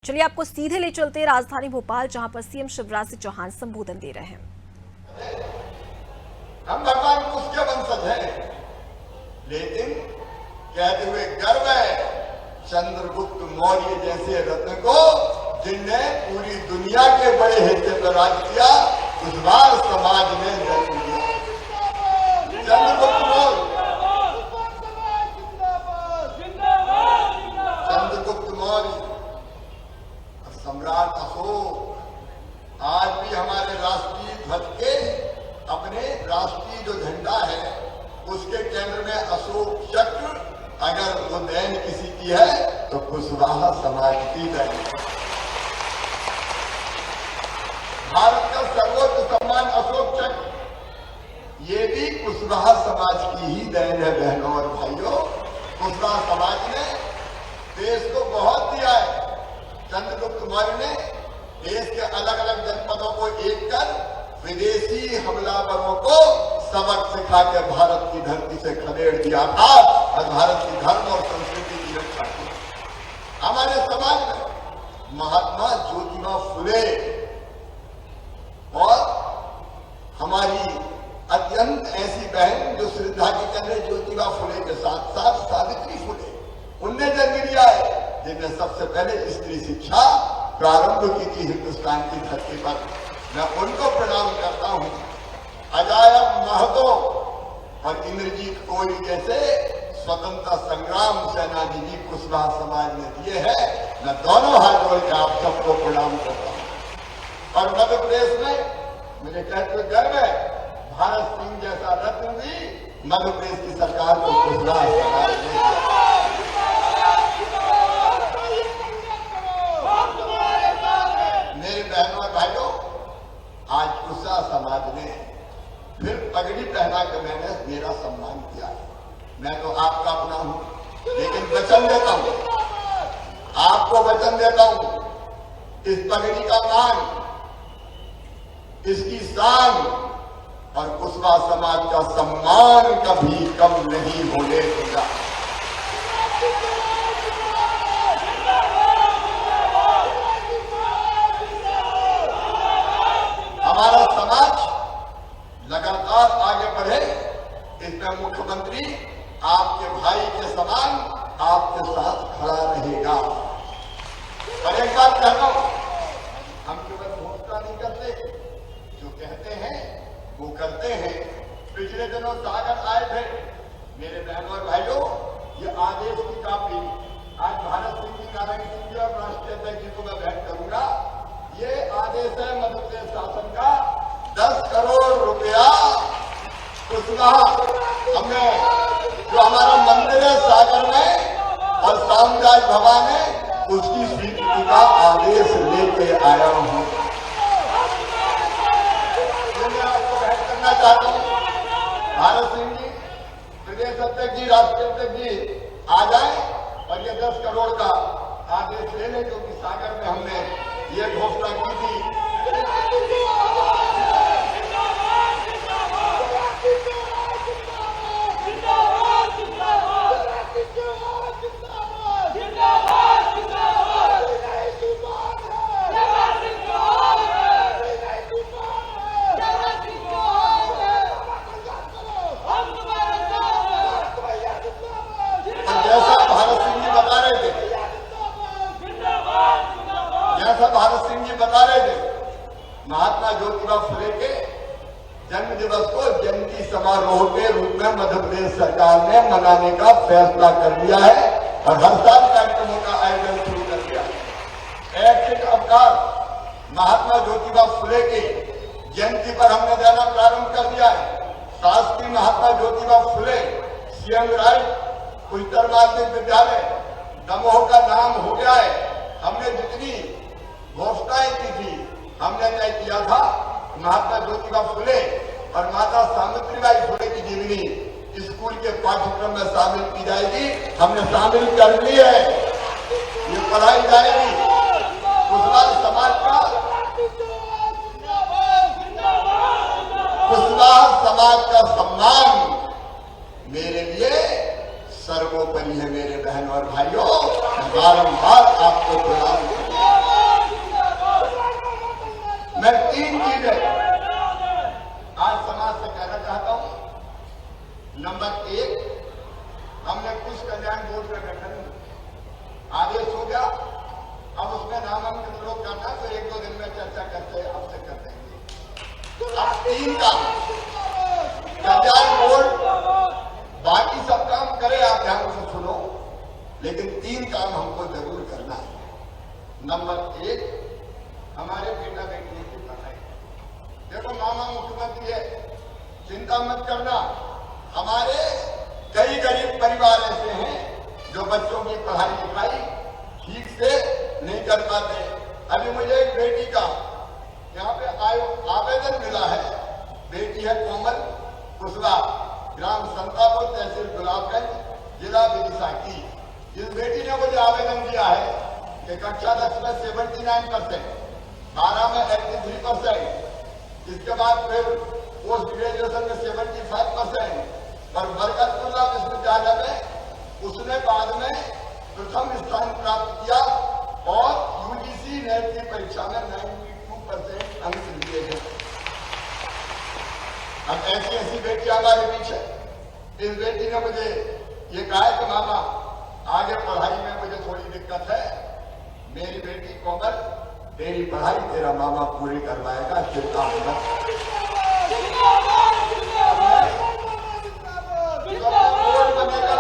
चलिए आपको सीधे ले चलते हैं राजधानी भोपाल, जहां पर सीएम शिवराज सिंह चौहान संबोधन दे रहे हैं। हम भगवान कुश के वंशज हैं, लेकिन कहते हुए गर्व है चंद्रगुप्त मौर्य जैसे रत्न को, जिनने पूरी दुनिया के बड़े हिस्से पर राज किया, उस बार समाज ने जन्म दिया। चंद्रगुप्त मौर्य, चंद्रगुप्त मौर्य, सम्राट अशोक आज भी हमारे राष्ट्रीय ध्वज के, अपने राष्ट्रीय जो झंडा है उसके केंद्र में अशोक चक्र, अगर वो देन किसी की है तो कुशवाहा समाज की देन है। भारत का सर्वोच्च सम्मान अशोक चक्र, ये भी कुशवाहा समाज की ही देन है। बहनों और भाइयों, कुशवाहा समाज ने देश को बहुत दिया है। चंद्रगुप्त मौर्य ने देश के अलग अलग जनपदों को एक कर विदेशी हमलावरों को सबक सिखा के भारत की धरती से खदेड़ दिया था और भारत की धर्म और संस्कृति की रक्षा की। हमारे समाज में महात्मा ज्योतिबा फुले और हमारी अत्यंत ऐसी बहन जो श्रद्धा की केंद्र ज्योतिबा फुले के साथ साथ सावित्री फुले, उनने जन्म लिया है, जिनने सबसे पहले स्त्री शिक्षा प्रारंभ की थी हिंदुस्तान की धरती पर। मैं उनको प्रणाम करता हूं। अजायब महतो और इंद्रजीत कोहली जैसे स्वतंत्रता संग्राम सेनानी भी कुशवाहा समाज ने दिए हैं। मैं दोनों हाथ जोड़ के आप सबको प्रणाम करता हूं। और मध्य प्रदेश में मुझे कहते हुए गर्व है, भारत सिंह जैसा रत्न भी मध्य प्रदेश की सरकार को कुशवाहा समाज ने दिया। मेरे बहनों और भाइयों, आज कुशवाहा समाज ने फिर पगड़ी पहना के मैंने मेरा सम्मान किया है। मैं तो आपका अपना हूं, लेकिन वचन देता हूं, आपको वचन देता हूं, इस पगड़ी का मान, इसकी शान और कुशवाहा समाज का सम्मान कभी कम नहीं होने दूंगा। हमारा समाज लगातार आगे बढ़े, इसमें मुख्यमंत्री आपके भाई के समान आपके साथ खड़ा रहेगा। और एक बात कहता हूं, हम केवल घोषणा नहीं करते, जो कहते हैं वो करते हैं। पिछले दिनों सागर आए थे मेरे बहनों और भाइयों, ये आदेश की कॉपी आज भारत सिंह जी, नारायण सिंह जी और राष्ट्रीय अध्यक्ष जी को मैं भेंट करूंगा। ये आदेश है मध्य प्रदेश शासन का, 10 करोड़ रुपया कुशवाहा हमने, जो हमारा मंदिर है सागर में और साम्राज्य भवन है, उसकी स्वीकृति का आदेश लेके आया हूं। मैं आपको भेंट करना चाहता हूं, भारत सिंह जी, प्रदेश अध्यक्ष जी, राष्ट्रीय अध्यक्ष जी आ जाए और ये 10 करोड़ का आदेश ले लें, क्योंकि सागर में हमने ये घोषणा की थी। भारत सिंह जी बता रहे थे, महात्मा ज्योतिबा फुले के जन्म दिवस को जयंती समारोह के रूप में मध्य प्रदेश सरकार ने मनाने का फैसला कर लिया है और हर साल कार्यक्रमों का आयोजन शुरू कर दिया है। ऐच्छिक अवकाश महात्मा ज्योतिबा फुले की जयंती पर हमने देना प्रारंभ कर दिया है। शासकीय महात्मा ज्योतिबा फुले सीएम राइट उच्चतर माध्यमिक विद्यालय दमोह का नाम हो गया है। हमने जितनी घोषणाएं की थी, हमने तय किया था महात्मा ज्योतिबा फुले और माता सावित्रीबाई फुले की जीवनी स्कूल के पाठ्यक्रम में शामिल की जाएगी। हमने शामिल कर ली है, ये पढ़ाई जाएगी। कुशवाहा समाज का, कुशवाहा समाज का सम्मान मेरे लिए सर्वोपरि है। मेरे बहनों और भाइयों, बारंबार आपको प्रणाम करता हूं। तीन काम कल्याण बोर्ड बाकी सब काम करे, आप ध्यान से सुनो, लेकिन तीन काम हमको जरूर करना है। नंबर एक, हमारे बेटा बेटियों की पढ़ाई। देखो मामा मुख्यमंत्री है, चिंता मत करना, हमारे कई गरीब परिवार ऐसे हैं जो बच्चों की पढ़ाई लिखाई ठीक से नहीं कर पाते। अभी मुझे एक बेटी का यहाँ पे आवेदन मिला है, बेटी है कोमल कुशवाहा, ग्राम संतापुर, तहसील गुलाबगंज, जिला विदिशा की। इस बेटी ने मुझे आवेदन दिया है कि कक्षा 10 में 79%, 12 में 83%, इसके बाद फिर पोस्ट ग्रेजुएशन में 75% और बरकतुल्लाह विश्वविद्यालय में उसने बाद में प्रथम स्थान प्राप्त किया और यूजीसी नेट की परीक्षा में 92% अंक लिए हैं। अब ऐसी बेटी हमारे पीछे। इस बेटी ने मुझे ये कहा है कि मामा आगे पढ़ाई में मुझे थोड़ी दिक्कत है, मेरी बेटी कोमल तेरी पढ़ाई तेरा मामा पूरी करवाएगा, चिंता मत। बनेगा,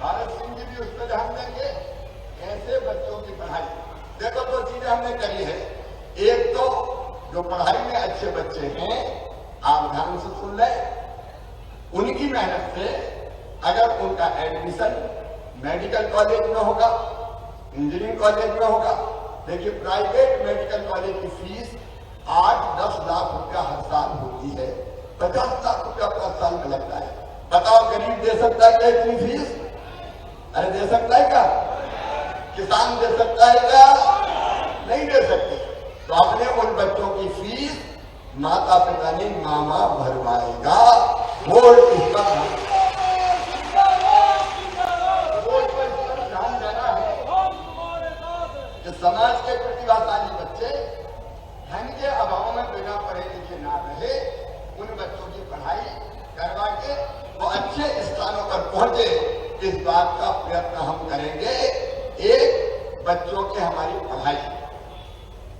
भारत सिंह जी भी उस पर ध्यान देंगे। ऐसे बच्चों की पढ़ाई, देखो दो चीजें हमने करी है। एक तो जो पढ़ाई में अच्छे बच्चे हैं, आप ध्यान से सुन लें, उनकी मेहनत से अगर उनका एडमिशन मेडिकल कॉलेज में होगा, इंजीनियरिंग कॉलेज में होगा। देखिए प्राइवेट मेडिकल कॉलेज की फीस 8-10 लाख रुपया हर साल होती है, 50 लाख रुपया 5 साल में लगता है। बताओ गरीब दे सकता है क्या इतनी फीस? अरे दे सकता है क्या? किसान दे सकता है क्या? नहीं दे सकते। तो अपने उन बच्चों की फीस माता पिता ने मामा भरवाएगा। बोर्ड इस पर ध्यान देना है कि समाज के प्रतिभाशाली बच्चे धन के अभाव में बिना पढ़े लिखे ना रहे, उन बच्चों की पढ़ाई करवा के वो अच्छे स्थानों पर पहुंचे, इस बात का प्रयत्न हम करेंगे। एक, बच्चों की हमारी पढ़ाई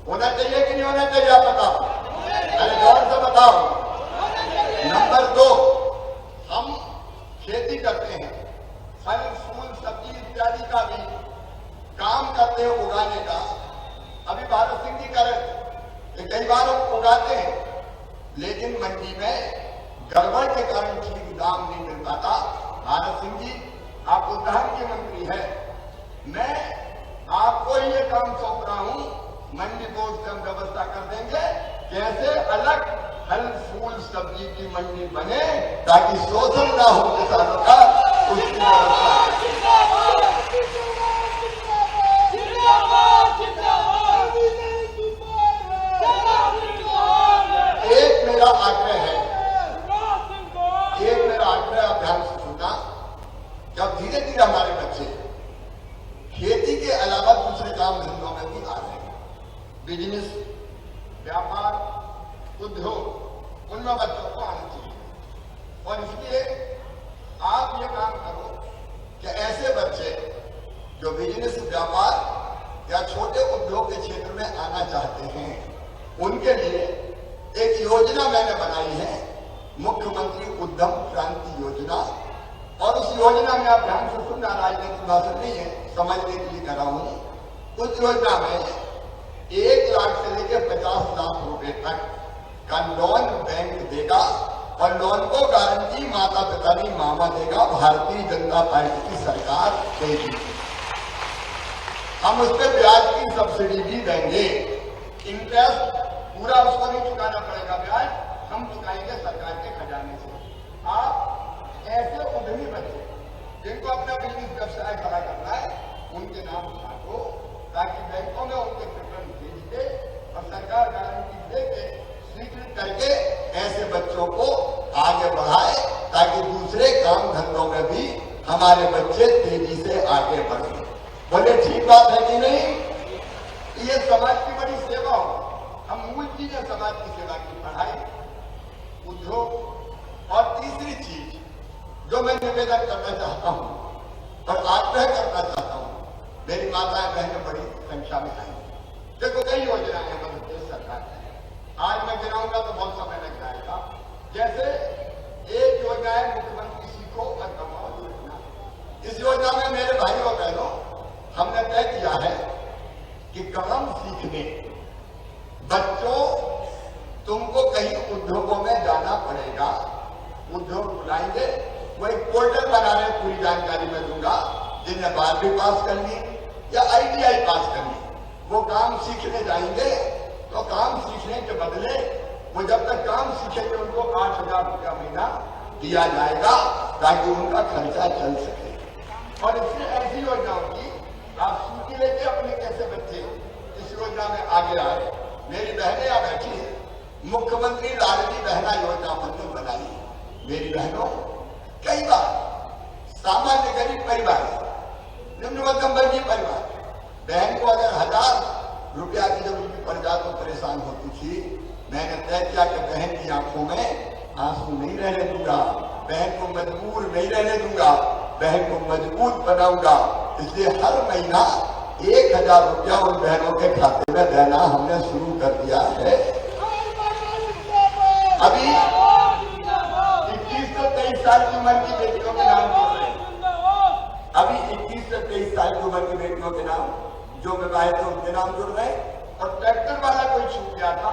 होना चाहिए कि नहीं होना चाहिए, आप बताओ, अरे गौर से बताओ। नंबर 2, हम खेती करते हैं, फल फूल सब्जी इत्यादि का भी काम करते हैं, उगाने का। अभी भारत सिंह जी कर कि कई बार हम उगाते हैं लेकिन मंडी में गड़बड़ के कारण ठीक दाम नहीं मिल पाता। भारत सिंह जी आप उद्यान के मंत्री हैं, मैं आपको ये काम सौंप रहा हूं, मंडी बोर्ड से हम व्यवस्था कर देंगे कैसे अलग फल फूल सब्जी की मंडी बने ताकि शोषण ना हो किसानों का, उसकी व्यवस्था। एक मेरा आग्रह है, आप ध्यान से सुनना, जब धीरे धीरे हमारे बच्चे खेती के अलावा दूसरे काम धंधों में भी आ रहे हैं, बिजनेस, व्यापार, उद्योग, उनमें बच्चों को आना चाहिए। और इसलिए आप ये काम करो कि ऐसे बच्चे जो बिजनेस, व्यापार या छोटे उद्योग के क्षेत्र में आना चाहते हैं, उनके लिए एक योजना मैंने बनाई है, मुख्यमंत्री उद्यम क्रांति योजना। और उस योजना में आप ध्यान से सुनना, राजनीतिक भाषण नहीं है, समझने के लिए कर रहा हूं। उस योजना में 1 लाख से लेकर 50 लाख रुपए तक का लोन बैंक देगा और लोन को गारंटी माता पिता नहीं मामा देगा, भारतीय जनता पार्टी की सरकार देगी। हम उस पर ब्याज की सब्सिडी भी देंगे, इंटरेस्ट पूरा उसको नहीं चुकाना पड़ेगा, ब्याज हम चुकाएंगे सरकार के खजाने से। आप ऐसे उद्यमी बच्चे जिनको अपना बिजनेस व्यवसाय खड़ा करना है, उनके नाम छापो ताकि बैंकों में उनके विवरण भेज दे और सरकार गारंटी दे के स्वीकृत करके ऐसे बच्चों को आगे बढ़ाए ताकि दूसरे काम धंधों में भी हमारे बच्चे तेजी से आगे बढ़े। बोले ठीक बात है कि नहीं? ये समाज की बड़ी सेवा हो। हम मूल चीज है समाज की सेवा की, पढ़ाई, उद्योग। और तीसरी चीज जो मैं निवेदन करना चाहता हूं और आग्रह करना चाहता हूं, मेरी माताएं बहनें बड़ी संख्या में आई, देखो कई योजनाएं मध्य प्रदेश सरकार है, आज मैं गिनाऊंगा तो बहुत समय लग जाएगा। जैसे एक योजना है मुख्यमंत्री सीखो और कमाओ योजना। इस योजना में मेरे भाइयों और बहनों हमने तय किया है कि काम सीखने बच्चों तुमको कहीं उद्योगों में जाना पड़ेगा, उद्योग बुलाएंगे, वो एक पोर्टल बना रहे, पूरी जानकारी मैं दूंगा। जिन्हें 12वीं पास कर ली या ITI पास कर ली, वो काम सीखने जाएंगे तो काम सीखने के बदले वो जब तक काम सीखेंगे उनको 8,000 रुपया महीना दिया जाएगा ताकि उनका खर्चा चल सके। और इसमें ऐसी योजना होगी, आप सूची लेके अपने कैसे बच्चे इस योजना में आगे आए। मेरी बहनें यहाँ बैठी है, मुख्यमंत्री लाडली बहना योजना हमने बनाई। मेरी बहनों कई बार सामान्य गरीब परिवार, निम्न मध्यम वर्गीय परिवार, बहन को अगर 1,000 रुपया की जरूरत पड़ जाए तो परेशान होती थी। मैंने तय किया कि बहन की आंखों में आंसू नहीं रहने दूंगा, बहन को मजबूर नहीं रहने दूंगा, बहन को मजबूत बनाऊंगा। इसलिए हर महीना 1,000 रुपया उन बहनों के खाते में देना हमने शुरू कर दिया है। अभी 21 से 23 साल की उम्र की बेटियों के नाम जुड़ रहे हैं। अभी 21 से 23 साल की उम्र की बेटियों के नाम जो विवाहित है उनके नाम जुड़ रहे हैं, और ट्रैक्टर वाला कोई छूट गया था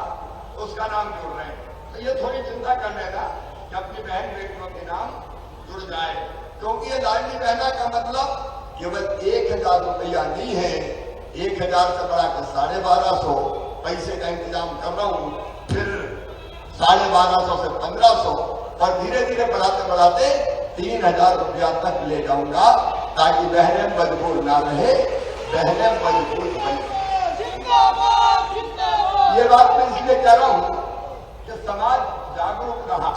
उसका नाम जुड़ रहे हैं। तो ये थोड़ी चिंता कर लेना कि अपनी बहन बेटियों के नाम जुड़ जाए, क्योंकि ये लाडली बहना का मतलब केवल 1,000 रुपया नहीं है। 1,000 से बढ़ाकर 1250 पैसे का इंतजाम कर रहा हूं, फिर 1250 से 1,500 और धीरे धीरे बढ़ाते बढ़ाते 3,000 रुपया तक ले जाऊंगा ताकि बहनें मजबूर ना रहे, बहनें मजबूर बने। ये बात मैं इसलिए कह रहा हूं कि समाज जागरूक रहा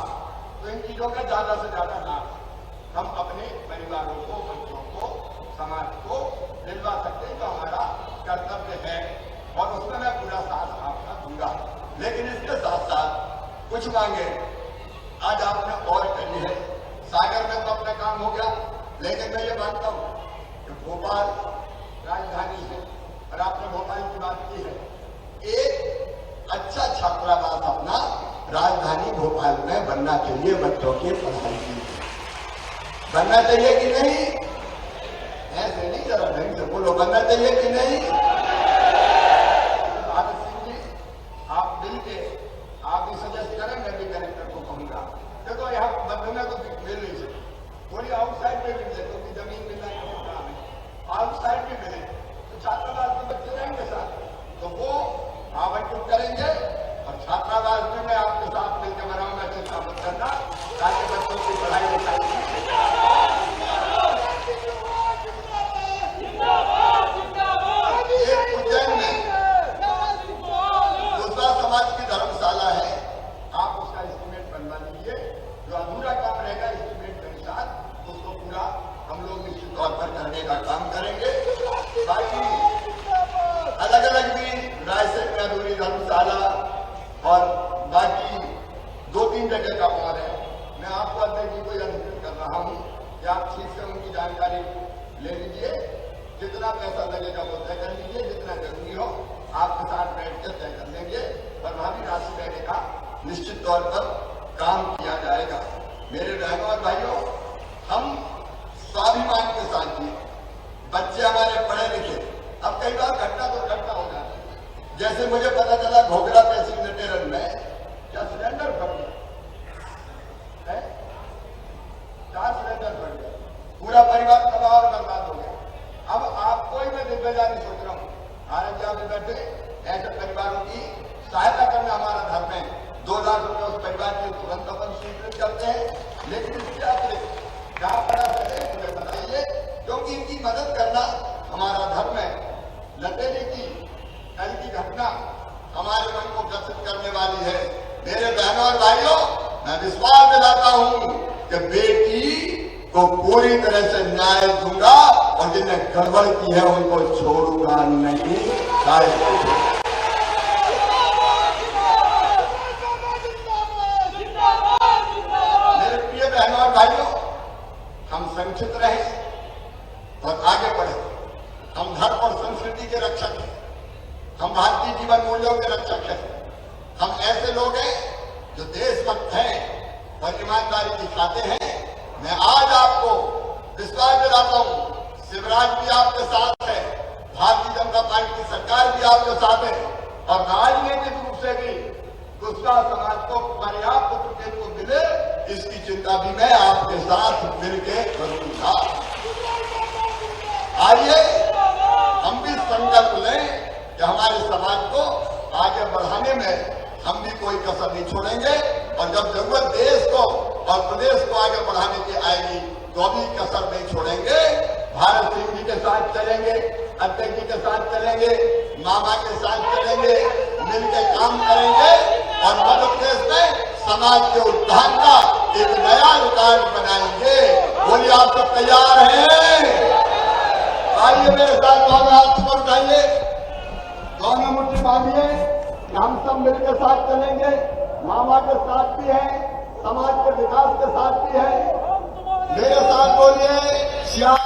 तो इन चीजों का ज्यादा से ज्यादा लाभ हम अपने परिवारों को, बच्चों को, समाज को दिलवा सकते हैं, जो हमारा कर्तव्य है, और उसमें मैं पूरा साथ आपका दूंगा। लेकिन इसके साथ साथ कुछ मांगे आज आपने और करी है। सागर में तो अपना काम हो गया, लेकिन मैं ये मानता हूं कि भोपाल राजधानी है और आपने भोपाल की बात की है। एक अच्छा छात्रावास अपना राजधानी भोपाल में बनना चाहिए, बच्चों की पढ़ाई की बनना चाहिए कि नहीं? ऐसे नहीं, जरा ढंग से बोलो, बनना चाहिए कि नहीं? भारत सिंह जी, आप मिल के आप भी सजेस्ट करें, मैं भी कलेक्टर को कहूंगा। देखो यहाँ बंधु में तो मिल नहीं सकती, थोड़ी आउटसाइड में मिल जाए, क्योंकि जमीन मिलना काम है, आउटसाइड में मिले तो छात्रावास में बच्चे रहेंगे साथ, तो वो आवंटित करेंगे और छात्रावास में मैं आपके साथ मिलकर बनाऊंगा, चिंता मत करना, ताकि बच्चों की पढ़ाई लिखाई। एक उज्जैन में दूसरा समाज की धर्मशाला है, आप उसका एस्टीमेट बनवा लीजिए, जो अधूरा काम रहेगा एस्टीमेट के अनुसार उसको पूरा हम लोग निश्चित तौर पर करने का काम करेंगे। बाकी अलग अलग भी रायसेन में अधूरी धर्मशाला और बाकी 2-3 जगह का और है। मैं आपको अध्यक्ष जी को यह निश्चित कर रहा हूं कि आप ठीक से उनकी जानकारी ले लीजिए, जितना पैसा लगेगा वो तय कर लीजिए, जितना जरूरी हो आपके साथ बैठ कर तय कर लेंगे, और भावी राशि देने का निश्चित तौर पर काम किया जाएगा। मेरे बहनों और भाइयों, हम स्वाभिमान के साथ जी, बच्चे हमारे पढ़े लिखे, अब कई बार घटना तो घटना हो जाती है। जैसे मुझे पता चला घोघरा तहसील नटेरन में क्या सिलेंडर फट गया है, 4 सिलेंडर फट गया, पूरा परिवार तबाह और बर्बाद हो गया। अब आपको ही मैं जिम्मेदारी सोच रहा हूँ, आरएस में बैठे ऐसे परिवारों की सहायता करना हमारा धर्म है। 2 लाख रुपए उस परिवार के तुरंत अपन स्वीकृत करते हैं, लेकिन इसके अतिरिक्त जहां पड़ा सके मुझे बताइए, क्योंकि इनकी मदद करना हमारा धर्म है। लतेरी की कल की घटना हमारे मन को ग्रसित करने वाली है। मेरे बहनों और भाइयों, मैं विश्वास दिलाता हूं कि बेटी को पूरी तरह से न्याय दूंगा, और जिन्हें गड़बड़ की है उनको छोड़ूंगा नहीं। मेरे प्रिय बहनों और भाइयों, हम संक्षिप्त रहे और आगे बढ़े। हम धर्म और संस्कृति के रक्षक हैं, हम भारतीय जीवन मूल्यों के रक्षक हैं, हम ऐसे लोग हैं जो देशभक्त हैं और ईमानदारी दिखाते हैं। मैं आज आपको विश्वास दिलाता हूं, शिवराज भी आपके साथ है, भारतीय जनता पार्टी की सरकार भी आपके साथ है और राजनीतिक रूप से भी दूसरा समाज को पर्याप्त प्रतिनिधित्व मिले, इसकी चिंता भी मैं आपके साथ मिलकर करूंगा। आइए हम भी संकल्प लें कि हमारे समाज को आगे बढ़ाने में हम भी कोई कसर नहीं छोड़ेंगे और जब जरूरत देश को और प्रदेश को आगे बढ़ाने की आएगी तो भी कसर नहीं छोड़ेंगे। भारत सिंह जी के साथ चलेंगे, अध्यक्ष जी के साथ चलेंगे, मामा के साथ चलेंगे, मिलकर काम करेंगे और मध्य प्रदेश में समाज के उत्थान का एक नया रिकॉर्ड बनाएंगे। बोलिए आप सब तैयार हैं? आइए मेरे साथ दोनों हाथ ऊपर उठाइए, दोनों मुट्ठी बांधिए, हम सब मिलकर साथ चलेंगे। मामा के साथ भी है, समाज के विकास के साथ भी है। मेरे साथ बोलिए श्याम